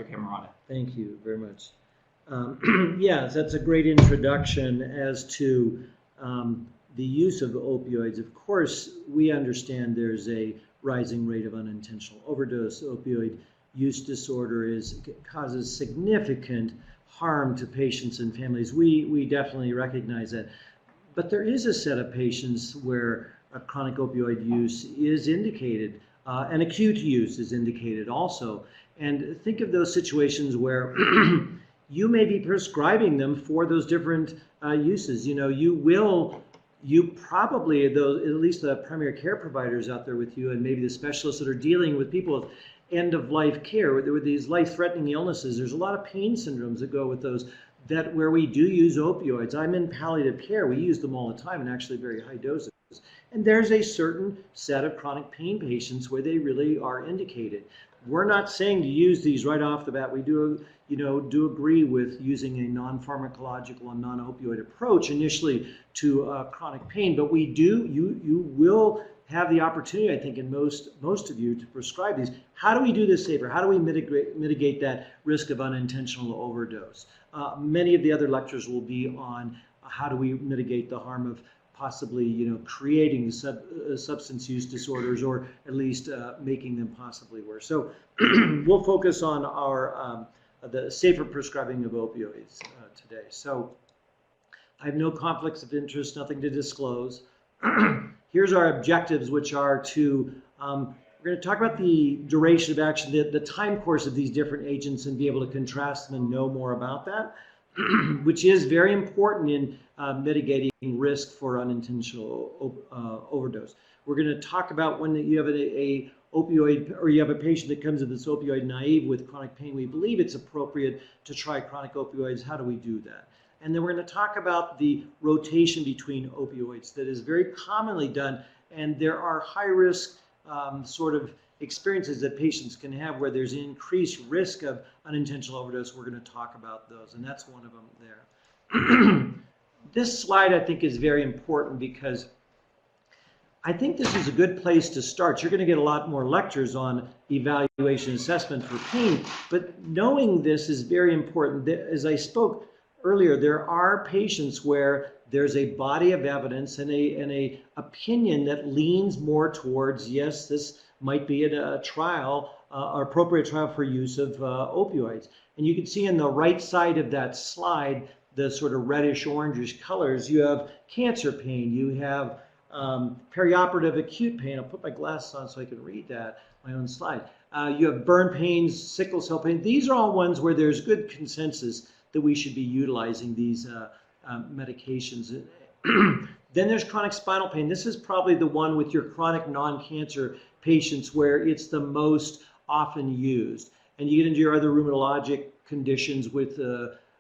Camarata. Thank you very much. Yes, that's a great introduction as to the use of opioids. Of course, we understand there's a rising rate of unintentional overdose. Opioid use disorder causes significant harm to patients and families. We definitely recognize that. But there is a set of patients where a chronic opioid use is indicated, and acute use is indicated also. And think of those situations where you may be prescribing them for those different uses. You probably, those, at least the primary care providers out there with you, and maybe the specialists that are dealing with people with end-of-life care, with these life-threatening illnesses, there's a lot of pain syndromes that go with those, that where we do use opioids. I'm in palliative care. We use them all the time, and actually very high doses. And there's a certain set of chronic pain patients where they really are indicated. We're not saying to use these right off the bat. We do agree with using a non-pharmacological and non-opioid approach initially to chronic pain, but you will have the opportunity, I think, in most of you to prescribe these. How do we do this safer? How do we mitigate that risk of unintentional overdose? Many of the other lectures will be on how do we mitigate the harm of possibly, creating substance use disorders, or at least making them possibly worse. So we'll focus on the safer prescribing of opioids today. So I have no conflicts of interest, nothing to disclose. Here's our objectives, which are to, we're going to talk about the duration of action, the time course of these different agents, and be able to contrast them and know more about that, which is very important in mitigating risk for unintentional overdose. We're going to talk about when you have a opioid, or you have a patient that comes in that's opioid naive with chronic pain. We believe it's appropriate to try chronic opioids. How do we do that? And then we're going to talk about the rotation between opioids that is very commonly done, and there are high-risk sort of experiences that patients can have where there's an increased risk of unintentional overdose. We're going to talk about those, and that's one of them there. This slide, I think, is very important because I think this is a good place to start. You're going to get a lot more lectures on evaluation assessment for pain, but knowing this is very important. As I spoke earlier, there are patients where there's a body of evidence and a opinion that leans more towards, yes, this might be a trial, or appropriate trial for use of opioids. And you can see on the right side of that slide, the sort of reddish orangish colors, you have cancer pain, you have perioperative acute pain. I'll put my glasses on so I can read that, my own slide. You have burn pains, sickle cell pain. These are all ones where there's good consensus that we should be utilizing these medications. Then there's chronic spinal pain. This is probably the one with your chronic non-cancer patients where it's the most often used. And you get into your other rheumatologic conditions with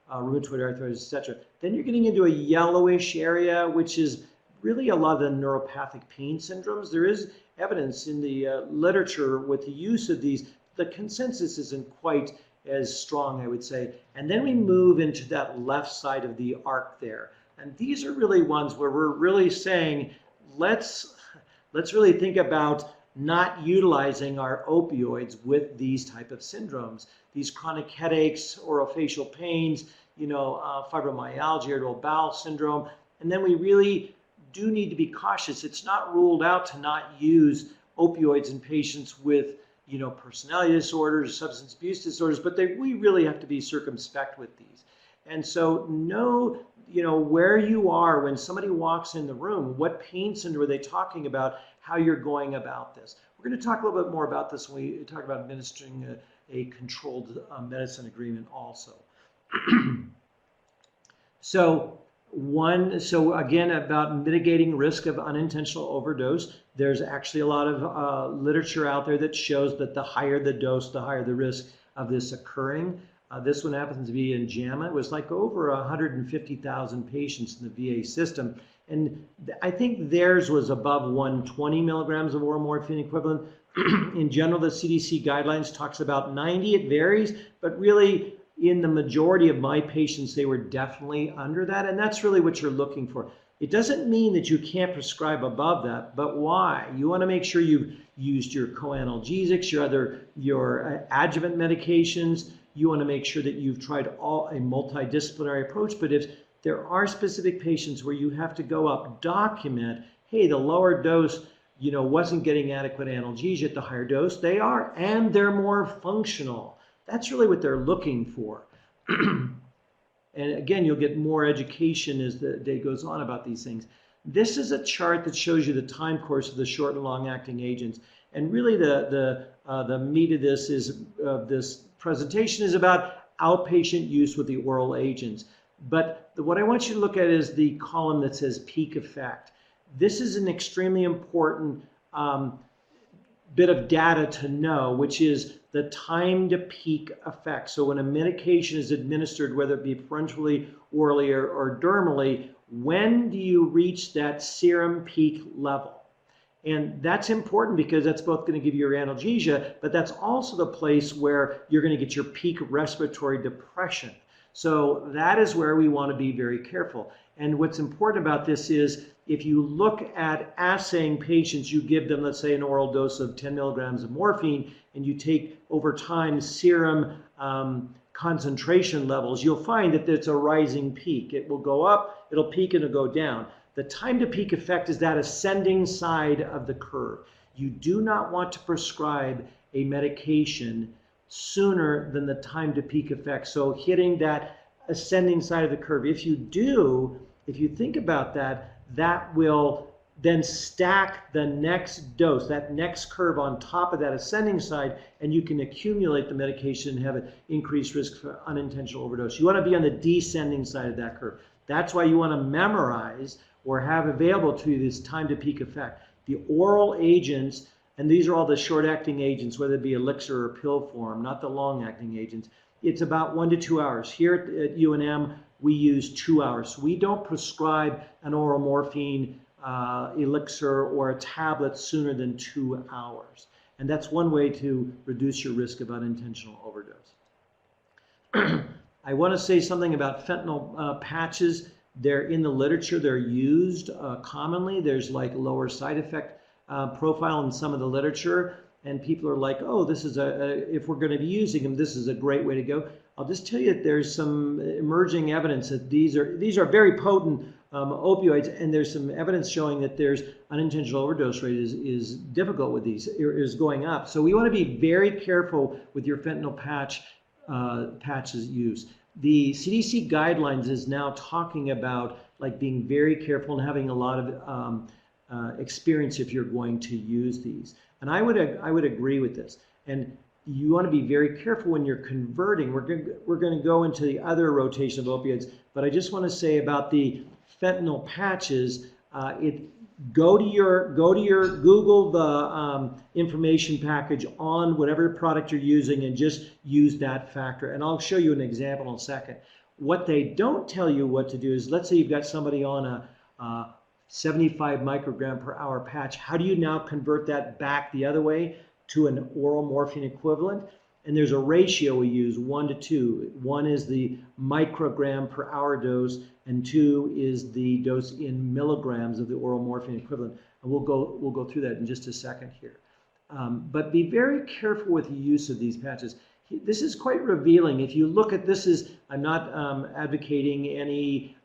rheumatoid arthritis, etc. Then you're getting into a yellowish area, which is really a lot of the neuropathic pain syndromes. There is evidence in the literature with the use of these. The consensus isn't quite as strong, I would say. And then we move into that left side of the arc there. And these are really ones where we're really saying, let's really think about not utilizing our opioids with these type of syndromes. These chronic headaches, orofacial pains, fibromyalgia, irritable bowel syndrome. And then we really do need to be cautious. It's not ruled out to not use opioids in patients with personality disorders, substance abuse disorders, but we really have to be circumspect with these. And so know, where you are when somebody walks in the room, what pain syndrome are they talking about, how you're going about this. We're going to talk a little bit more about this when we talk about administering a controlled medicine agreement also. So again, about mitigating risk of unintentional overdose, there's actually a lot of literature out there that shows that the higher the dose, the higher the risk of this occurring. This one happens to be in JAMA. It was like over 150,000 patients in the VA system. And I think theirs was above 120 milligrams of oral morphine equivalent. In general, the CDC guidelines talks about 90. It varies, but really in the majority of my patients, they were definitely under that. And that's really what you're looking for. It doesn't mean that you can't prescribe above that, but why? You want to make sure you've used your co-analgesics, your adjuvant medications. you want to make sure that you've tried a multidisciplinary approach. But if there are specific patients where you have to go up, document, hey, the lower dose, wasn't getting adequate analgesia at the higher dose. They are, and they're more functional. That's really what they're looking for. And again, you'll get more education as the day goes on about these things. This is a chart that shows you the time course of the short and long-acting agents. And really the meat of this presentation is about outpatient use with the oral agents. But what I want you to look at is the column that says peak effect. This is an extremely important bit of data to know, which is the time to peak effect. So when a medication is administered, whether it be parenterally, orally, or dermally, when do you reach that serum peak level? And that's important because that's both going to give you your analgesia, but that's also the place where you're going to get your peak respiratory depression. So that is where we want to be very careful. And what's important about this is if you look at assaying patients, you give them, let's say, an oral dose of 10 milligrams of morphine, and you take over time serum concentration levels, you'll find that it's a rising peak. It will go up, it'll peak, and it'll go down. The time to peak effect is that ascending side of the curve. You do not want to prescribe a medication sooner than the time to peak effect. So hitting that ascending side of the curve. If you do, if you think about that, that will then stack the next dose, that next curve on top of that ascending side, and you can accumulate the medication and have an increased risk for unintentional overdose. You want to be on the descending side of that curve. That's why you want to memorize or have available to you this time to peak effect. The oral agents, and these are all the short-acting agents, whether it be elixir or pill form, not the long-acting agents, it's about 1 to 2 hours. Here at UNM, we use 2 hours. We don't prescribe an oral morphine elixir or a tablet sooner than 2 hours. And that's one way to reduce your risk of unintentional overdose. I want to say something about fentanyl patches. They're in the literature. They're used commonly. There's like lower side effect profile in some of the literature. And people are like, oh, this is if we're going to be using them, this is a great way to go. I'll just tell you that there's some emerging evidence that these are very potent opioids, and there's some evidence showing that there's unintentional overdose rate is difficult with these, is going up. So we want to be very careful with your fentanyl patches use. The CDC guidelines is now talking about like being very careful and having a lot of experience if you're going to use these. And I would agree with this. And you want to be very careful when you're converting. We're going to go into the other rotation of opioids, but I just want to say about the fentanyl patches. Go to your Google the information package on whatever product you're using and just use that factor. And I'll show you an example in a second. What they don't tell you what to do is, let's say you've got somebody on a 75 microgram per hour patch. How do you now convert that back the other way to an oral morphine equivalent? And there's a ratio we use, 1 to 2. 1 is the microgram per hour dose, and 2 is the dose in milligrams of the oral morphine equivalent. And we'll go through that in just a second here. But be very careful with the use of these patches. This is quite revealing. If you look at this, I'm not advocating any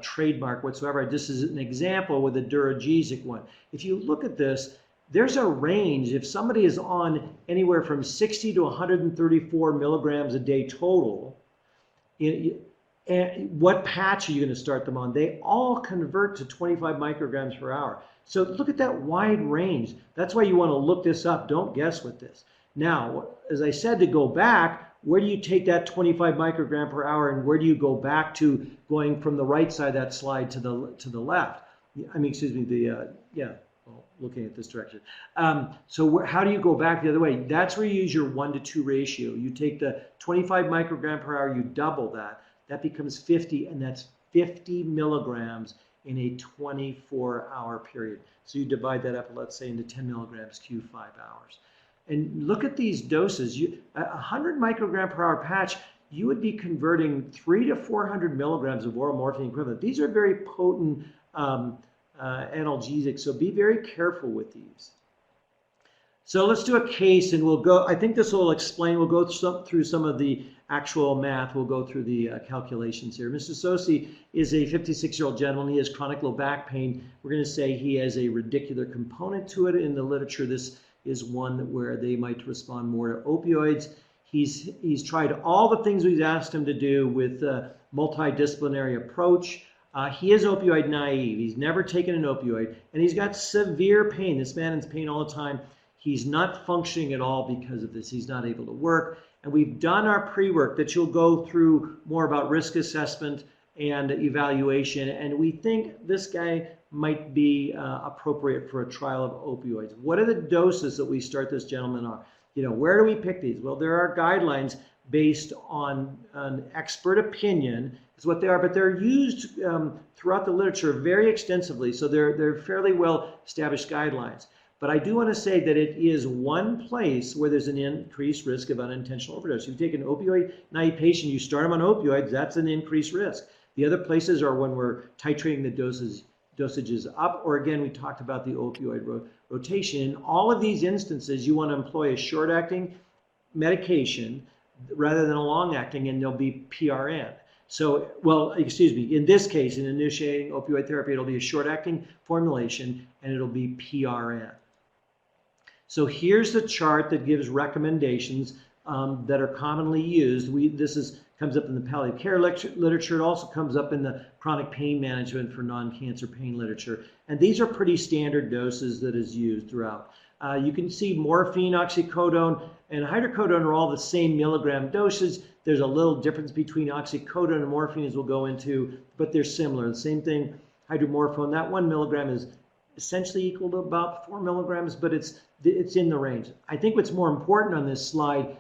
trademark whatsoever. This is an example with a Duragesic one. If you look at this, there's a range. If somebody is on anywhere from 60 to 134 milligrams a day total, what patch are you going to start them on? They all convert to 25 micrograms per hour. So look at that wide range. That's why you want to look this up. Don't guess with this. Now, as I said, to go back, where do you take that 25 microgram per hour, and where do you go back to, going from the right side of that slide to the left? I mean, excuse me, looking at this direction. So how do you go back the other way? That's where you use your 1 to 2 ratio. You take the 25 microgram per hour, you double that. That becomes 50, and that's 50 milligrams in a 24-hour period. So you divide that up, let's say, into 10 milligrams Q5 hours. And look at these doses. 100 microgram per hour patch, you would be converting 300 to 400 milligrams of oral morphine equivalent. These are very potent analgesics, so be very careful with these. So let's do a case, and we'll go, I think this will explain, we'll go through some of the actual math, we'll go through the calculations here. Mr. Sosi is a 56-year-old gentleman. He has chronic low back pain. We're going to say he has a radicular component to it. In the literature, this is one where they might respond more to opioids. He's tried all the things we've asked him to do with a multidisciplinary approach. He is opioid naive. He's never taken an opioid, and he's got severe pain. This man is in pain all the time. He's not functioning at all because of this. He's not able to work. And we've done our pre-work that you'll go through more about risk assessment and evaluation. And we think this guy might be appropriate for a trial of opioids. What are the doses that we start this gentleman on? You know, where do we pick these? Well, there are guidelines based on an expert opinion is what they are, but they're used throughout the literature very extensively. So they're fairly well established guidelines. But I do want to say that it is one place where there's an increased risk of unintentional overdose. You take an opioid naive patient, you start them on opioids, that's an increased risk. The other places are when we're titrating the dosages up, or again, we talked about the opioid rotation. In all of these instances, you want to employ a short-acting medication rather than a long-acting, and there'll be PRN. So, well, excuse me, in this case, in initiating opioid therapy, it'll be a short-acting formulation, and it'll be PRN. So here's the chart that gives recommendations that are commonly used. This comes up in the palliative care literature. It also comes up in the chronic pain management for non-cancer pain literature. And these are pretty standard doses that is used throughout. You can see morphine, oxycodone, and hydrocodone are all the same milligram doses. There's a little difference between oxycodone and morphine, as we'll go into, but they're similar. The same thing, hydromorphone, that 1 milligram is essentially equal to about 4 milligrams, but it's in the range. I think what's more important on this slide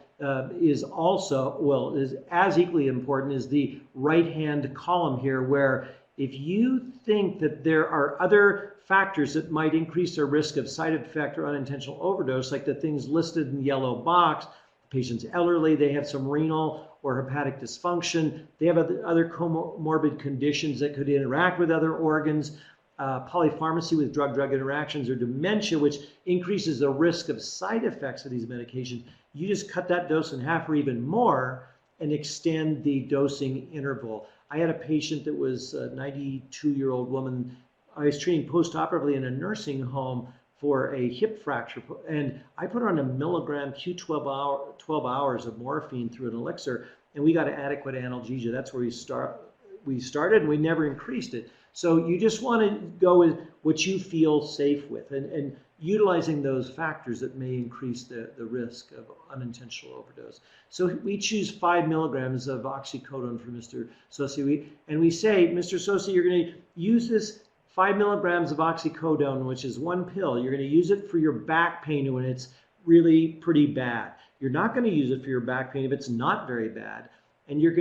is also, well, is as equally important is the right-hand column here, where if you think that there are other factors that might increase their risk of side effect or unintentional overdose, like the things listed in the yellow box, the patient's elderly, they have some renal or hepatic dysfunction, they have other comorbid conditions that could interact with other organs, polypharmacy with drug-drug interactions, or dementia, which increases the risk of side effects of these medications, you just cut that dose in half or even more and extend the dosing interval. I had a patient that was a 92-year-old woman. I was treating post-operatively in a nursing home for a hip fracture, and I put her on a milligram Q12 12 hours of morphine through an elixir, and we got an adequate analgesia. That's where we started, and we never increased it. So you just want to go with what you feel safe with, and utilizing those factors that may increase the risk of unintentional overdose. So we choose 5 milligrams of oxycodone for Mr. Sosi, and we say, Mr. Sosi, you're going to use this 5 milligrams of oxycodone, which is 1 pill. You're going to use it for your back pain when it's really pretty bad. You're not going to use it for your back pain if it's not very bad, and you're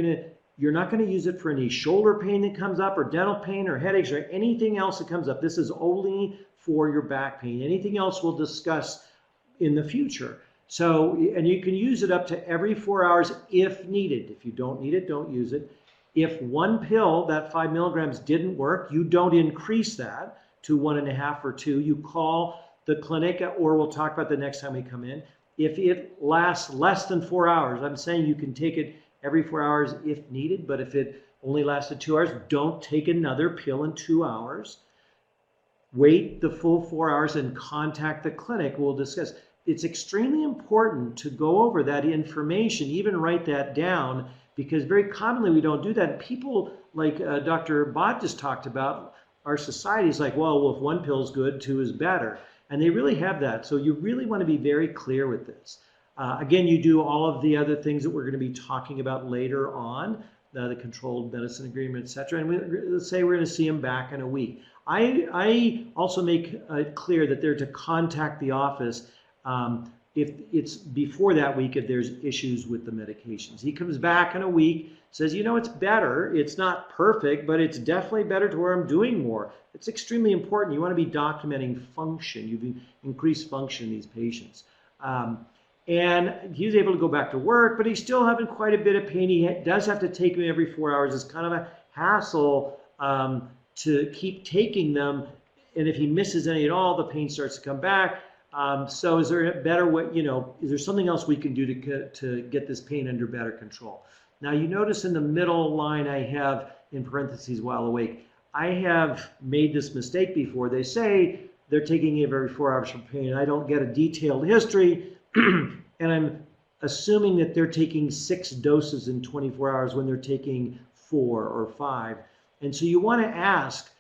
not going to use it for any shoulder pain that comes up, or dental pain, or headaches, or anything else that comes up. This is only for your back pain. Anything else we'll discuss in the future. So, and you can use it up to every 4 hours if needed. If you don't need it, don't use it. If 1 pill, that 5 milligrams, didn't work, you don't increase that to 1.5 or 2. You call the clinic, or we'll talk about the next time we come in. If it lasts less than 4 hours, I'm saying you can take it every 4 hours if needed, but if it only lasted 2 hours, don't take another pill in 2 hours. Wait the full 4 hours and contact the clinic. We'll discuss. It's extremely important to go over that information, even write that down, because very commonly we don't do that. People like Dr. Bott just talked about, our society is like, well, if 1 pill is good, 2 is better. And they really have that. So you really want to be very clear with this. Again, you do all of the other things that we're going to be talking about later on, the controlled medicine agreement, etc. And let's say we're going to see them back in a week. I also make it clear that they're to contact the office if it's before that week, if there's issues with the medications. He comes back in a week, says, you know, it's better. It's not perfect, but it's definitely better to where I'm doing more. It's extremely important. You want to be documenting function. You've increased function in these patients. And he's able to go back to work, but he's still having quite a bit of pain. He does have to take them every 4 hours. It's kind of a hassle to keep taking them. And if he misses any at all, the pain starts to come back. So is there a better way, is there something else we can do to get this pain under better control? Now you notice in the middle line I have in parentheses while awake. I have made this mistake before. They say they're taking it every 4 hours for pain. I don't get a detailed history and I'm assuming that they're taking 6 doses in 24 hours when they're taking 4 or 5. And so you want to ask,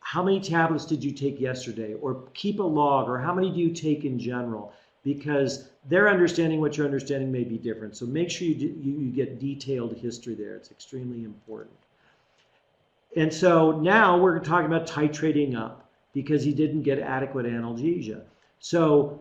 how many tablets did you take yesterday? Or keep a log, or how many do you take in general? Because their understanding, what your understanding may be different. So make sure you get detailed history there. It's extremely important. And so now we're talking about titrating up because he didn't get adequate analgesia. So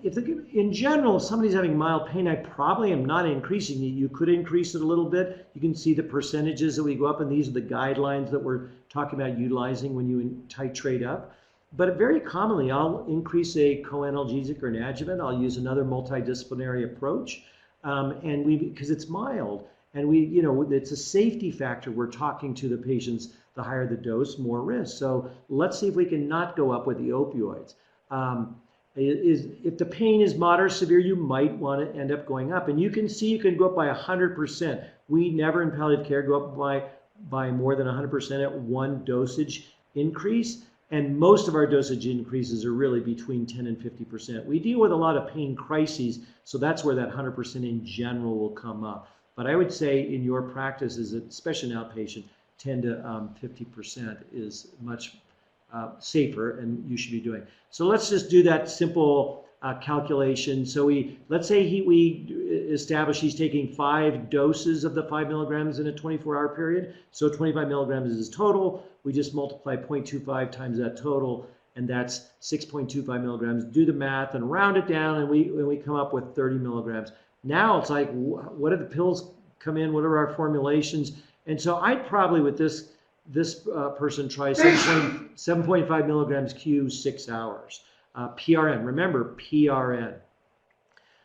in general, if somebody's having mild pain, I probably am not increasing it. You could increase it a little bit. You can see the percentages that we go up, and these are the guidelines that we're talking about utilizing when you titrate up. But very commonly, I'll increase a co-analgesic or an adjuvant. I'll use another multidisciplinary approach, because it's mild, and it's a safety factor. We're talking to the patients. The higher the dose, more risk. So let's see if we can not go up with the opioids. If the pain is moderate or severe, you might want to end up going up. And you can see you can go up by 100%. We never in palliative care go up by more than 100% at one dosage increase. And most of our dosage increases are really between 10 and 50%. We deal with a lot of pain crises, so that's where that 100% in general will come up. But I would say in your practices, especially an outpatient, 10 to 50% is much safer, and you should be doing. So let's just do that simple calculation. So let's say we establish he's taking 5 doses of the 5 milligrams in a 24-hour period. So 25 milligrams is his total. We just multiply 0.25 times that total, and that's 6.25 milligrams. Do the math and round it down, and we come up with 30 milligrams. Now it's like, what do the pills come in? What are our formulations? And so I'd probably, with this person, try 7.5 milligrams Q 6 hours. PRN, remember PRN.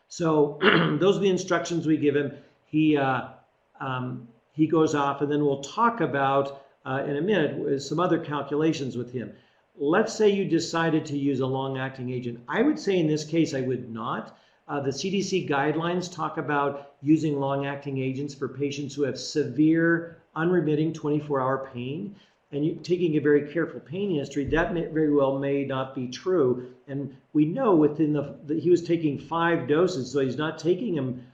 So those are the instructions we give him. He goes off, and then we'll talk about in a minute some other calculations with him. Let's say you decided to use a long-acting agent. I would say in this case I would not. The CDC guidelines talk about using long-acting agents for patients who have severe, unremitting 24-hour pain. And taking a very careful pain history, that very well may not be true. And we know he was taking 5 doses, so he's not taking them,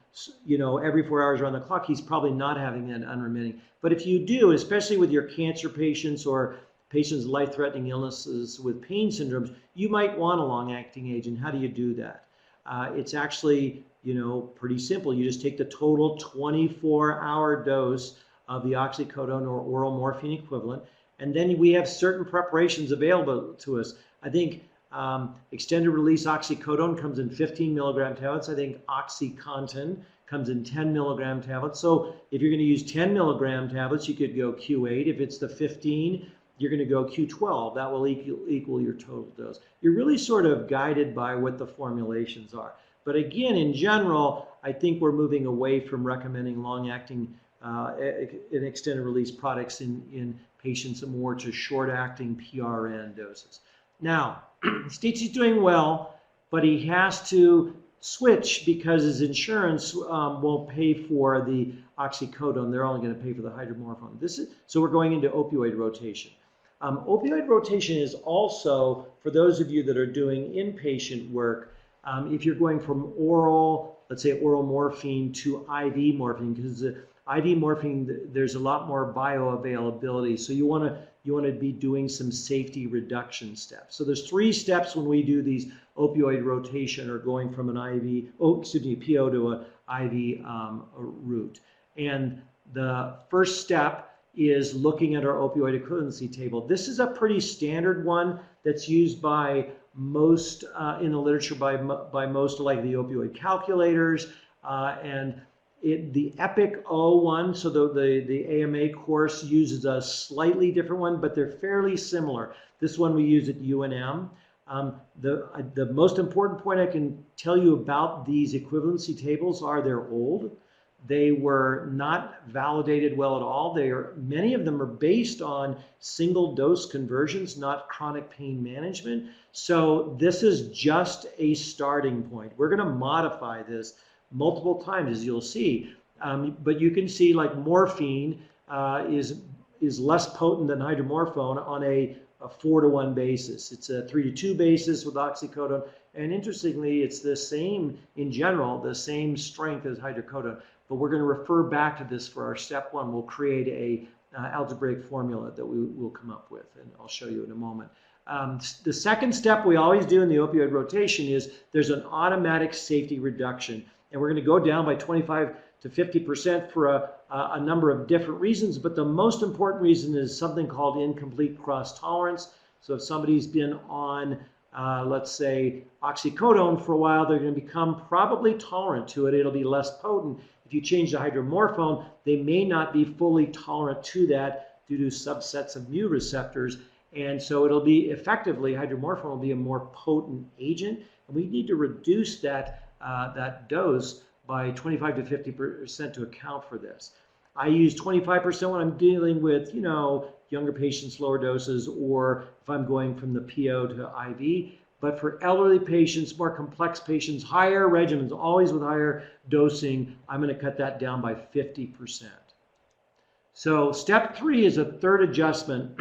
every 4 hours around the clock. He's probably not having that unremitting. But if you do, especially with your cancer patients or patients with life-threatening illnesses with pain syndromes, you might want a long-acting agent. How do you do that? It's actually, pretty simple. You just take the total 24-hour dose of the oxycodone or oral morphine equivalent, and then we have certain preparations available to us. I think extended release oxycodone comes in 15 milligram tablets. I think OxyContin comes in 10 milligram tablets. So if you're going to use 10 milligram tablets, you could go Q8. If it's the 15, you're going to go Q12. That will equal your total dose. You're really sort of guided by what the formulations are. But again, in general, I think we're moving away from recommending long-acting and extended release products in patients and more to short-acting PRN doses. Now, Stacey's doing well, but he has to switch because his insurance won't pay for the oxycodone. They're only going to pay for the hydromorphone. So we're going into opioid rotation. Opioid rotation is also, for those of you that are doing inpatient work, if you're going from oral, let's say oral morphine to IV morphine, because the IV morphine, there's a lot more bioavailability. So you want to be doing some safety reduction steps. So there's 3 steps when we do these opioid rotation or going from an PO to an IV route. And the first step is looking at our opioid equivalency table. This is a pretty standard one that's used by most in the literature by most, like the opioid calculators, and the EPIC O one, so the AMA course uses a slightly different one, but they're fairly similar. This one we use at UNM. The most important point I can tell you about these equivalency tables are they're old. They were not validated well at all. Many of them are based on single dose conversions, not chronic pain management. So this is just a starting point. We're going to modify this multiple times, as you'll see. But you can see like morphine is less potent than hydromorphone on a 4-to-1 basis. It's a 3-to-2 basis with oxycodone. And interestingly, it's the same, in general, the same strength as hydrocodone. But we're going to refer back to this for our step 1. We'll create a algebraic formula that we will come up with, and I'll show you in a moment. The second step we always do in the opioid rotation is there's an automatic safety reduction. And we're going to go down by 25 to 50% for a number of different reasons. But the most important reason is something called incomplete cross tolerance. So if somebody's been on let's say oxycodone for a while, they're going to become probably tolerant to it. It'll be less potent. If you change to hydromorphone, they may not be fully tolerant to that due to subsets of mu receptors. And so it'll be effectively, hydromorphone will be a more potent agent. And we need to reduce that dose by 25 to 50% to account for this. I use 25% when I'm dealing with, younger patients, lower doses, or if I'm going from the PO to IV. But for elderly patients, more complex patients, higher regimens, always with higher dosing, I'm going to cut that down by 50%. So step 3 is a third adjustment.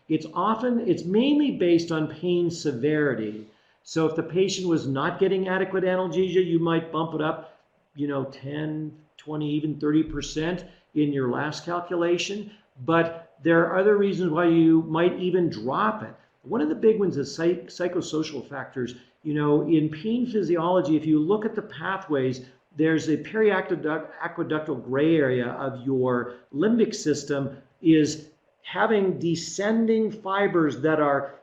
It's mainly based on pain severity. So if the patient was not getting adequate analgesia, you might bump it up, 10, 20, even 30% in your last calculation. But there are other reasons why you might even drop it. One of the big ones is psychosocial factors. In pain physiology, if you look at the pathways, there's a periaqueductal gray area of your limbic system is having descending fibers that are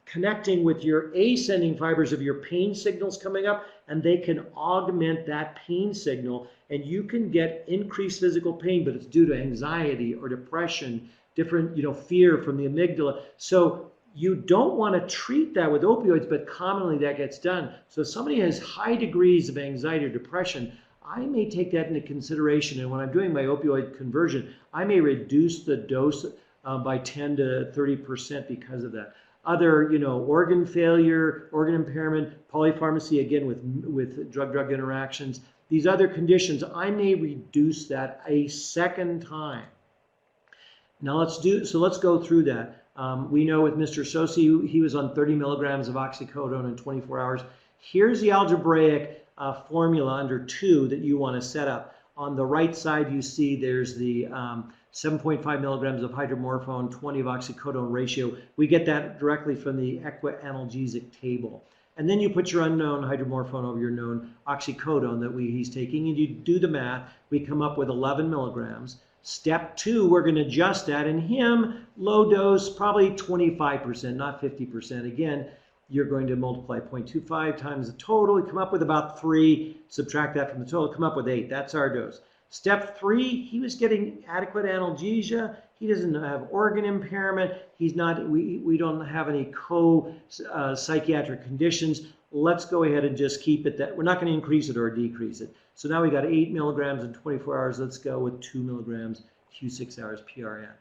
connecting with your ascending fibers of your pain signals coming up, and they can augment that pain signal, and you can get increased physical pain, but it's due to anxiety or depression, different, fear from the amygdala. So you don't want to treat that with opioids, but commonly that gets done. So if somebody has high degrees of anxiety or depression, I may take that into consideration, and when I'm doing my opioid conversion, I may reduce the dose by 10 to 30% because of that. Other, organ failure, organ impairment, polypharmacy, again with drug-drug interactions. These other conditions, I may reduce that a second time. Now let's go through that. We know with Mr. Sosi, he was on 30 milligrams of oxycodone in 24 hours. Here's the algebraic formula under 2 that you want to set up. On the right side, you see there's the 7.5 milligrams of hydromorphone, 20 of oxycodone ratio. We get that directly from the analgesic table. And then you put your unknown hydromorphone over your known oxycodone that he's taking, and you do the math. We come up with 11 milligrams. Step 2, we're going to adjust that. In him, low dose, probably 25%, not 50%. Again, you're going to multiply 0.25 times the total. You come up with about 3. Subtract that from the total, come up with 8. That's our dose. Step 3, he was getting adequate analgesia. He doesn't have organ impairment. He's not. We don't have any psychiatric conditions. Let's go ahead and just keep it that. We're not going to increase it or decrease it. So now we got 8 milligrams in 24 hours. Let's go with 2 milligrams Q6 hours PRN.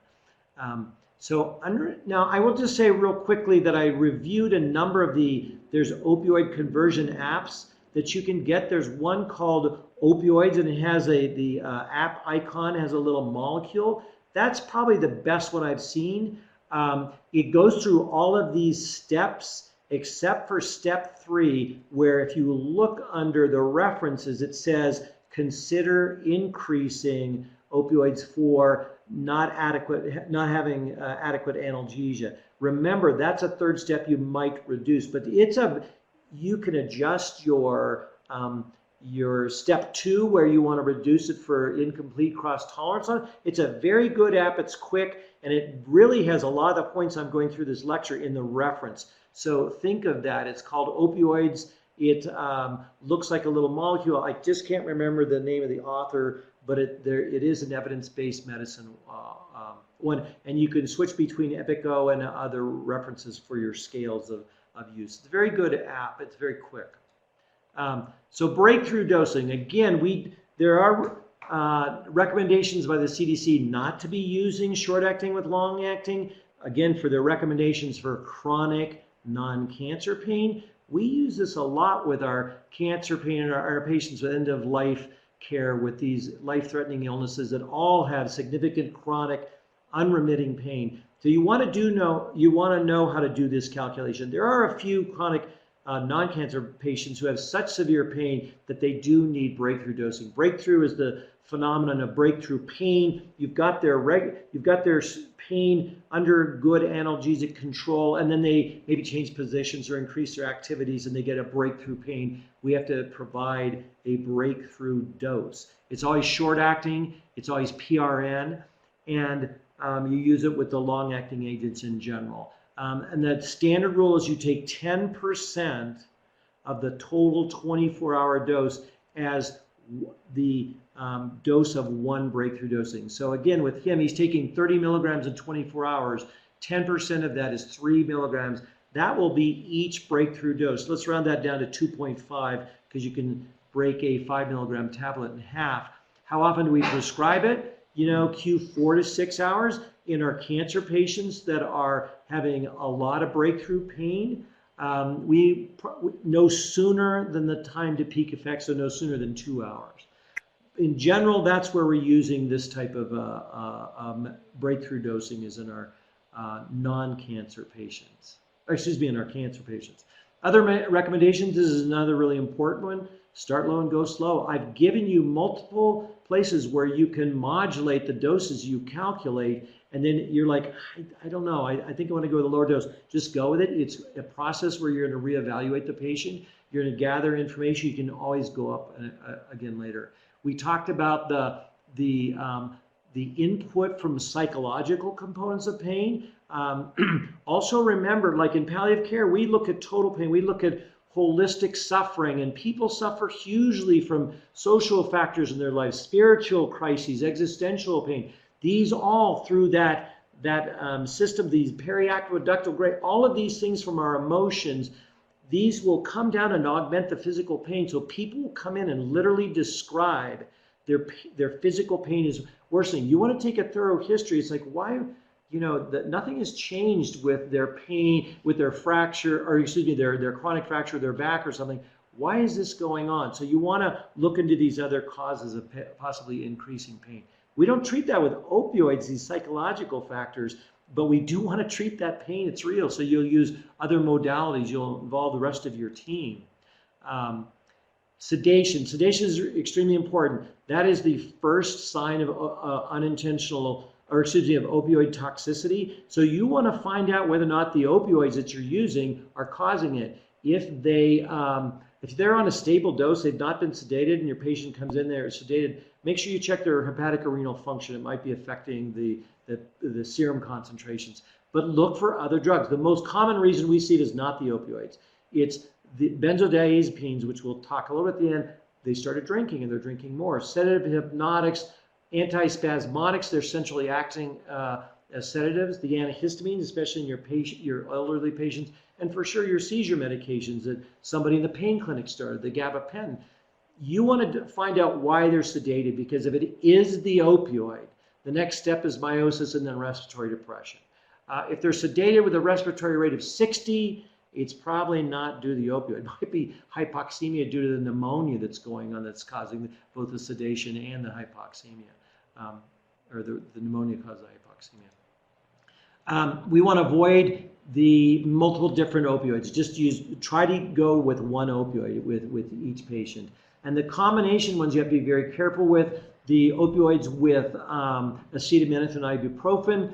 Now I will just say real quickly that I reviewed a number of there's opioid conversion apps that you can get. There's one called Opioids, and it has the app icon has a little molecule. That's probably the best one I've seen. It goes through all of these steps except for step 3, where if you look under the references, it says consider increasing opioids for not having adequate analgesia. Remember, that's a third step you might reduce, but you can adjust your step 2 where you want to reduce it for incomplete cross tolerance on it. It's a very good app. It's quick, and it really has a lot of the points I'm going through this lecture in the reference. So think of that. It's called Opioids. It looks like a little molecule. I just can't remember the name of the author, but it is an evidence-based medicine one, and you can switch between EPICO and other references for your scales of use. It's a very good app. It's very quick. So breakthrough dosing. Again, There are recommendations by the CDC not to be using short-acting with long-acting, again, for their recommendations for chronic non-cancer pain. We use this a lot with our cancer pain and our patients with end-of-life care with these life-threatening illnesses that all have significant chronic, unremitting pain. So you want to know how to do this calculation. There are a few chronic non-cancer patients who have such severe pain that they do need breakthrough dosing. Breakthrough is the phenomenon of breakthrough pain. You've got their pain under good analgesic control, and then they maybe change positions or increase their activities, and they get a breakthrough pain. We have to provide a breakthrough dose. It's always short-acting. It's always PRN, and you use it with the long-acting agents in general. And the standard rule is you take 10% of the total 24-hour dose as the dose of one breakthrough dosing. So again, with him, he's taking 30 milligrams in 24 hours. 10% of that is 3 milligrams. That will be each breakthrough dose. Let's round that down to 2.5 because you can break a 5 milligram tablet in half. How often do we prescribe it? Q4 to 6 hours. In our cancer patients that are having a lot of breakthrough pain, we no sooner than the time to peak effect, so no sooner than 2 hours. In general, that's where we're using this type of breakthrough dosing is in our non-cancer patients, in our cancer patients. Other recommendations, this is another really important one. Start low and go slow. I've given you multiple places where you can modulate the doses you calculate, and then you're like, I don't know, I think I want to go with a lower dose. Just go with it. It's a process where you're going to reevaluate the patient. You're going to gather information. You can always go up again later. We talked about the input from psychological components of pain. Also remember, like in palliative care, we look at total pain. We look at holistic suffering, and people suffer hugely from social factors in their lives, spiritual crises, existential pain. These all through that system, these periaqueductal gray, all of these things from our emotions, these will come down and augment the physical pain. So people will come in and literally describe their physical pain is worsening. You want to take a thorough history. It's like, why? Nothing has changed with their pain, with their fracture, or their chronic fracture of their back or something. Why is this going on? So you want to look into these other causes of possibly increasing pain. We don't treat that with opioids, these psychological factors, but we do want to treat that pain. It's real. So you'll use other modalities. You'll involve the rest of your team. Sedation. Sedation is extremely important. That is the first sign of opioid toxicity. So you want to find out whether or not the opioids that you're using are causing it. If they're on a stable dose, they've not been sedated, and your patient comes in there sedated, make sure you check their hepatic or renal function. It might be affecting the serum concentrations. But look for other drugs. The most common reason we see it is not the opioids. It's the benzodiazepines, which we'll talk a little bit at the end. They started drinking, and they're drinking more. Sedative hypnotics, antispasmodics, they're centrally acting as sedatives. The antihistamines, especially in your elderly patients, and for sure your seizure medications that somebody in the pain clinic started, the gabapentin. You want to find out why they're sedated, because if it is the opioid, the next step is meiosis and then respiratory depression. If they're sedated with a respiratory rate of 60, it's probably not due to the opioid. It might be hypoxemia due to the pneumonia that's going on that's causing both the sedation and the hypoxemia, or the pneumonia caused the hypoxemia. We want to avoid the multiple different opioids. Try to go with one opioid with each patient. And the combination ones you have to be very careful with. The opioids with acetaminophen, ibuprofen.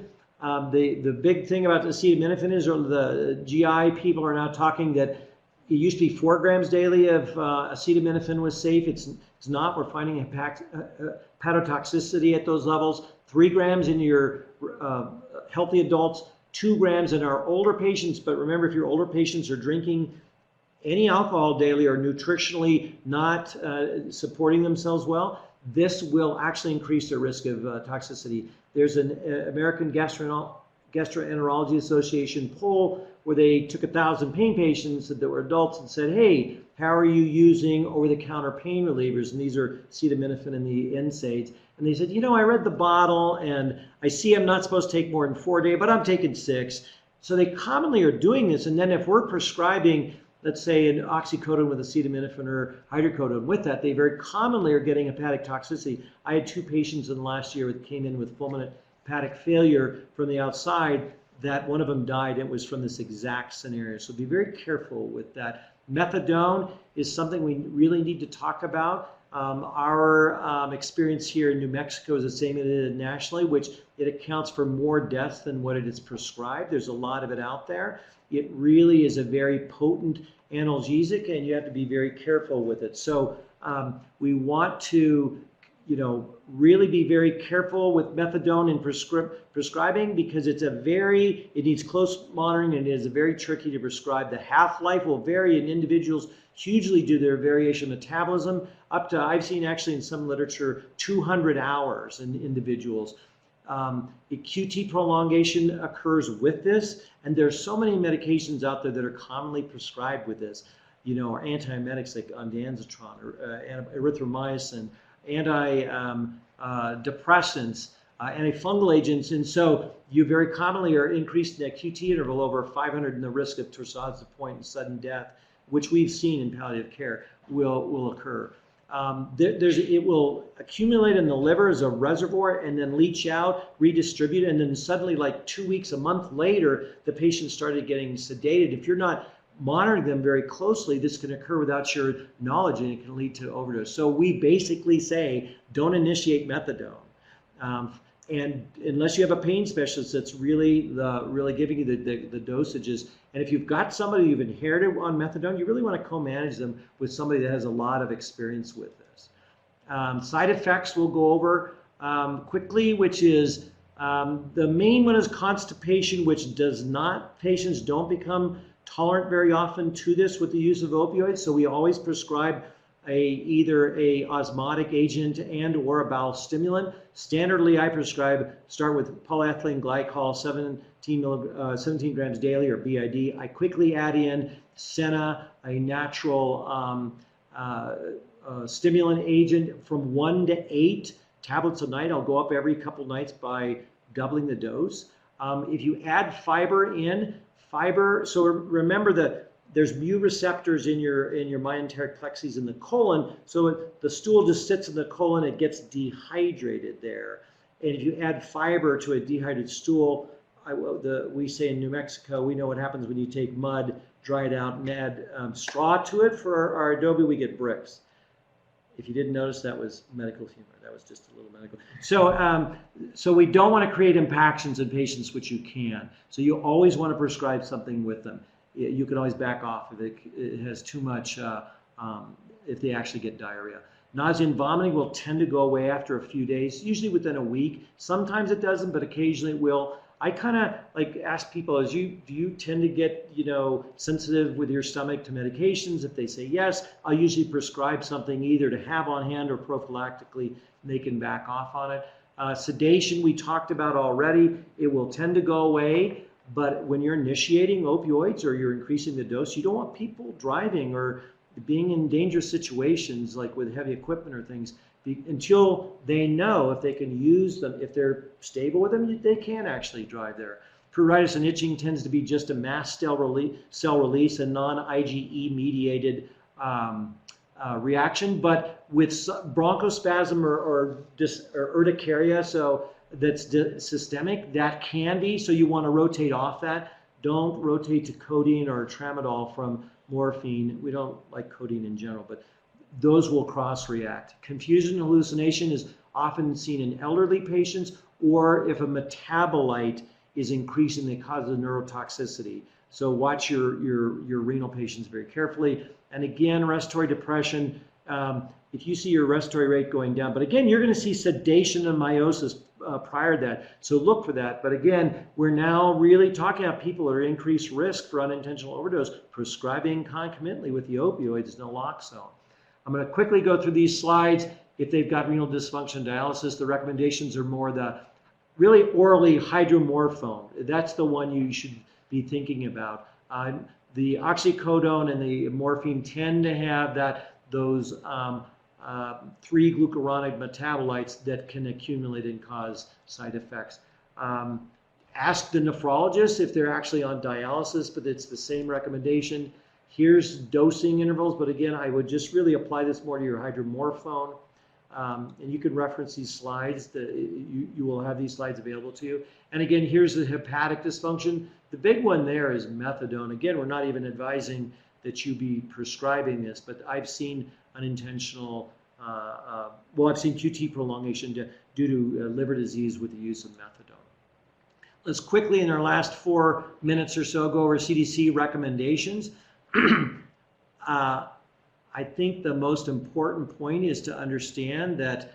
The big thing about acetaminophen is the GI people are now talking that it used to be 4 grams daily of acetaminophen was safe. It's not. We're finding hepatotoxicity at those levels. 3 grams in your healthy adults, 2 grams in our older patients. But remember, if your older patients are drinking any alcohol daily or nutritionally not supporting themselves well, this will actually increase their risk of toxicity. There's an American Gastroenterology Association poll where they took 1,000 pain patients that were adults and said, hey, how are you using over-the-counter pain relievers? And these are acetaminophen and the NSAIDs. And they said, you know, I read the bottle and I see I'm not supposed to take more than 4 a day, but I'm taking 6. So they commonly are doing this. And then if we're prescribing, let's say, an oxycodone with acetaminophen or hydrocodone with that, they very commonly are getting hepatic toxicity. I had 2 patients in the last year that came in with fulminant hepatic failure from the outside, that one of them died. It was from this exact scenario. So be very careful with that. Methadone is something we really need to talk about. Our experience here in New Mexico is the same as it is nationally, which it accounts for more deaths than what it is prescribed. There's a lot of it out there. It really is a very potent analgesic, and you have to be very careful with it. So we want to, you know, really be very careful with methadone in prescribing, because it needs close monitoring, and it is very tricky to prescribe. The half-life will vary, and individuals hugely due to their variation metabolism, up to, I've seen actually in some literature, 200 hours in individuals. The QT prolongation occurs with this, and there's so many medications out there that are commonly prescribed with this, you know, or antiemetics like ondansetron or erythromycin, antidepressants, antifungal agents, and so you very commonly are increasing that QT interval over 500, and the risk of torsades de pointe and sudden death, which we've seen in palliative care, will occur. It will accumulate in the liver as a reservoir and then leach out, redistribute, and then suddenly, like 2 weeks, a month later, the patient started getting sedated. If you're not monitoring them very closely, this can occur without your knowledge, and it can lead to overdose. So we basically say, don't initiate methadone. And unless you have a pain specialist that's really giving you the dosages. And if you've got somebody you've inherited on methadone, you really want to co-manage them with somebody that has a lot of experience with this. Side effects we'll go over quickly, which is the main one is constipation, which patients don't become tolerant very often to this with the use of opioids. So we always prescribe either a osmotic agent and or a bowel stimulant. Standardly, I start with polyethylene glycol, 17 grams daily, or BID. I quickly add in Senna, a natural stimulant agent, from 1 to 8 tablets a night. I'll go up every couple nights by doubling the dose. If you add fiber in, so remember that there's mu receptors in your myenteric plexus in the colon, so the stool just sits in the colon, it gets dehydrated there. And if you add fiber to a dehydrated stool, we say in New Mexico, we know what happens when you take mud, dry it out, and add straw to it. For our adobe, we get bricks. If you didn't notice, that was medical humor. That was just a little medical. So we don't want to create impactions in patients, which you can. So you always want to prescribe something with them. You can always back off if it has too much, if they actually get diarrhea. Nausea and vomiting will tend to go away after a few days, usually within a week. Sometimes it doesn't, but occasionally it will. I kind of like ask people, do you tend to get, you know, sensitive with your stomach to medications? If they say yes, I'll usually prescribe something either to have on hand or prophylactically, and they can back off on it. Sedation we talked about already. It will tend to go away, but when you're initiating opioids or you're increasing the dose, you don't want people driving or being in dangerous situations like with heavy equipment or things until they know if they can use them. If they're stable with them, they can actually drive there. Pruritus and itching tends to be just a mast cell release, a non-IgE mediated reaction, but with bronchospasm or urticaria, so that's systemic, that can be, so you want to rotate off that. Don't rotate to codeine or tramadol from morphine. We don't like codeine in general, but those will cross-react. Confusion and hallucination is often seen in elderly patients, or if a metabolite is increasing, they cause a neurotoxicity. So watch your renal patients very carefully. And again, respiratory depression, if you see your respiratory rate going down, but again, you're going to see sedation and meiosis prior to that, so look for that. But again, we're now really talking about people that are increased risk for unintentional overdose, prescribing concomitantly with the opioids, naloxone. I'm going to quickly go through these slides. If they've got renal dysfunction, dialysis, the recommendations are more the really orally hydromorphone. That's the one you should be thinking about. the oxycodone and the morphine tend to have those 3-glucuronide metabolites that can accumulate and cause side effects. Ask the nephrologist if they're actually on dialysis, but it's the same recommendation. Here's dosing intervals, but again, I would just really apply this more to your hydromorphone. And you can reference these slides. You will have these slides available to you. And again, here's the hepatic dysfunction. The big one there is methadone. Again, we're not even advising that you be prescribing this, but I've seen unintentional, I've seen QT prolongation due to liver disease with the use of methadone. Let's quickly, in our last 4 minutes or so, go over CDC recommendations. I think the most important point is to understand that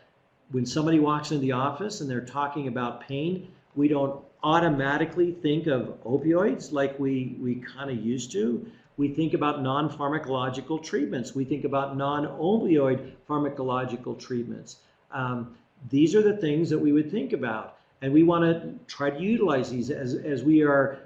when somebody walks into the office and they're talking about pain, we don't automatically think of opioids like we kind of used to. We think about non-pharmacological treatments. We think about non-opioid pharmacological treatments. These are the things that we would think about. And we want to try to utilize these as we are,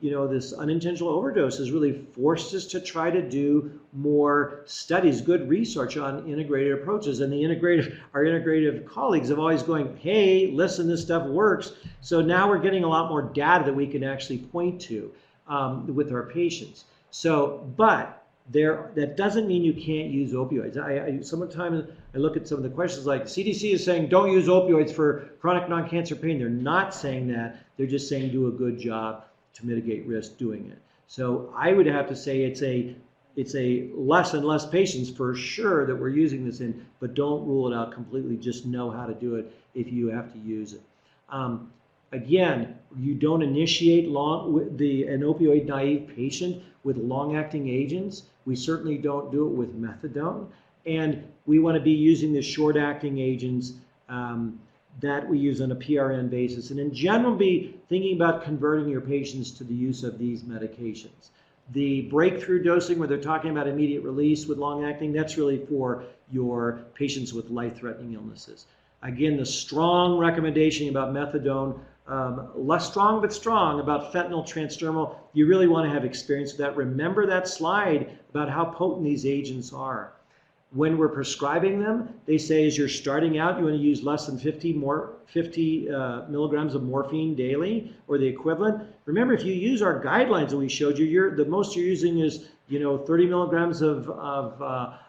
this unintentional overdose has really forced us to try to do more studies, good research on integrated approaches. And our integrative colleagues have always going, hey, listen, this stuff works. So now we're getting a lot more data that we can actually point to with our patients. So, but that doesn't mean you can't use opioids. Sometimes I look at some of the questions like CDC is saying don't use opioids for chronic non-cancer pain. They're not saying that. They're just saying do a good job to mitigate risk doing it. So I would have to say it's a less and less patients for sure that we're using this in, but don't rule it out completely. Just know how to do it if you have to use it. Again, you don't initiate an opioid naive patient with long-acting agents. We certainly don't do it with methadone. And we want to be using the short-acting agents that we use on a PRN basis. And in general, be thinking about converting your patients to the use of these medications. The breakthrough dosing, where they're talking about immediate release with long-acting, that's really for your patients with life-threatening illnesses. Again, the strong recommendation about methadone, less strong but strong about fentanyl transdermal. You really want to have experience with that. Remember that slide about how potent these agents are. When we're prescribing them, they say as you're starting out, you want to use less than 50 milligrams of morphine daily or the equivalent. Remember, if you use our guidelines that we showed you, the most you're using is 30 milligrams of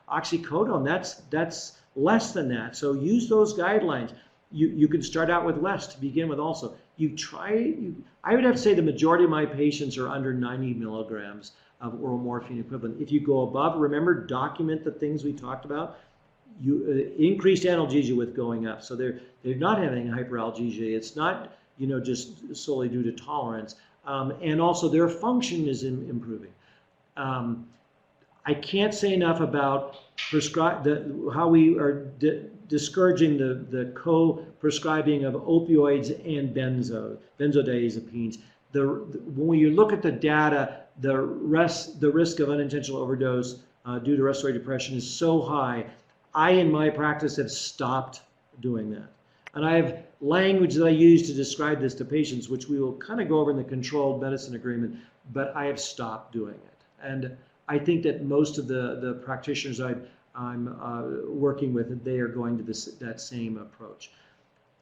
oxycodone. That's less than that. So use those guidelines. You can start out with less to begin with also. I would have to say the majority of my patients are under 90 milligrams of oral morphine equivalent. If you go above, remember, document the things we talked about. You increased analgesia with going up. So they're not having hyperalgesia. It's not just solely due to tolerance. And also their function is improving. I can't say enough about how we are discouraging the co-prescribing of opioids and benzodiazepines. When you look at the data, the risk of unintentional overdose due to respiratory depression is so high. I, in my practice, have stopped doing that. And I have language that I use to describe this to patients, which we will kind of go over in the controlled medicine agreement, but I have stopped doing it. And I think that most of the practitioners I'm working with, they are going to that same approach.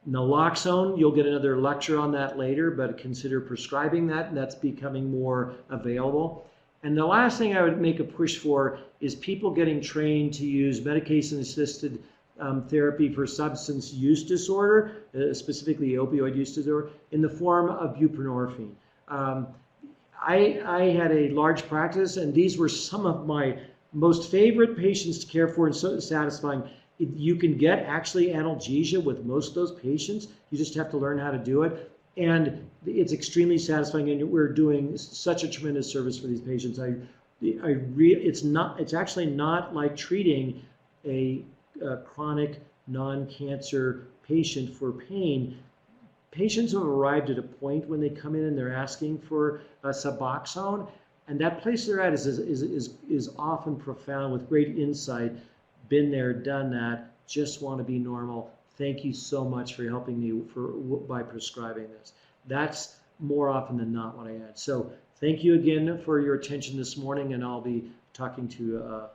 Naloxone, you'll get another lecture on that later, but consider prescribing that, and that's becoming more available. And the last thing I would make a push for is people getting trained to use medication-assisted therapy for substance use disorder, specifically opioid use disorder, in the form of buprenorphine. I had a large practice, and these were some of my most favorite patients to care for and so satisfying. You can get actually analgesia with most of those patients. You just have to learn how to do it. And it's extremely satisfying, and we're doing such a tremendous service for these patients. It's actually not like treating a chronic non-cancer patient for pain. Patients have arrived at a point when they come in and they're asking for Suboxone, and that place they're at is often profound with great insight. Been there, done that, just want to be normal. Thank you so much for helping me by prescribing this. That's more often than not what I add. So Thank you again for your attention this morning, and I'll be talking to